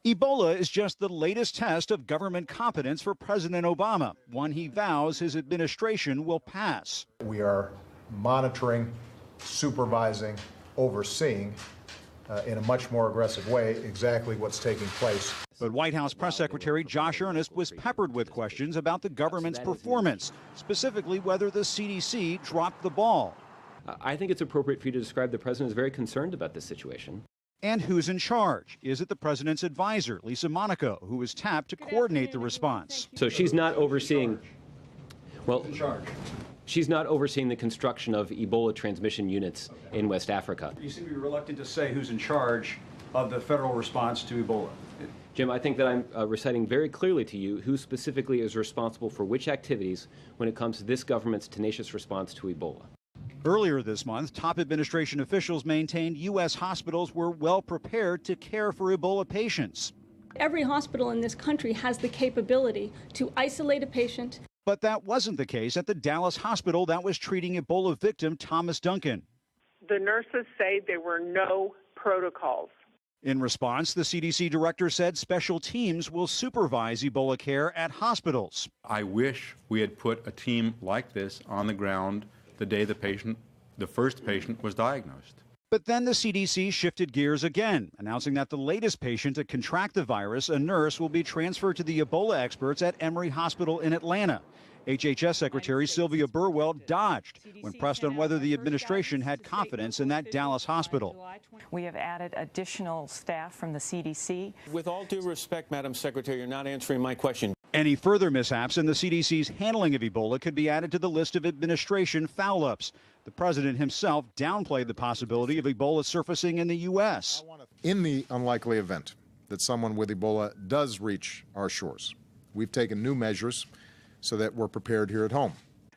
Ebola is just the latest test of government competence for President Obama, one he vows his administration will pass. We are monitoring, supervising, overseeing in a much more aggressive way exactly what's taking place. But White House Press Secretary Josh Earnest was peppered with questions about the government's performance, specifically whether the CDC dropped the ball. I think it's appropriate for you to describe the president as very concerned about this situation. And who's in charge? Is it the president's advisor, Lisa Monaco, who was tapped to coordinate the response? So she's not overseeing, well, she's not overseeing the construction of Ebola transmission units in West Africa. You seem to be reluctant to say who's in charge of the federal response to Ebola. Jim, I think that I'm reciting very clearly to you who specifically is responsible for which activities when it comes to this government's tenacious response to Ebola. Earlier this month, top administration officials maintained U.S. hospitals were well prepared to care for Ebola patients. Every hospital in this country has the capability to isolate a patient. But that wasn't the case at the Dallas hospital that was treating Ebola victim Thomas Duncan. The nurses say there were no protocols. In response, the CDC director said special teams will supervise Ebola care at hospitals. I wish we had put a team like this on the ground the day the first patient was diagnosed. But then the CDC shifted gears again, announcing that the latest patient to contract the virus, a nurse, will be transferred to the Ebola experts at Emory Hospital in Atlanta. HHS Secretary Sylvia Burwell dodged when pressed on whether the administration had confidence in that Dallas hospital. We have added additional staff from the CDC. With all due respect, Madam Secretary, you're not answering my question. Any further mishaps in the CDC's handling of Ebola could be added to the list of administration foul-ups. The president himself downplayed the possibility of Ebola surfacing in the U.S. In the unlikely event that someone with Ebola does reach our shores, we've taken new measures so that we're prepared here at home.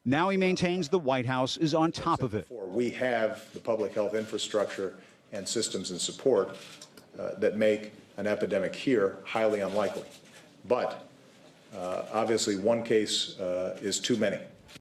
Now he maintains the White House is on top of it. We have the public health infrastructure and systems and support that make an epidemic here highly unlikely. But obviously, one case is too many.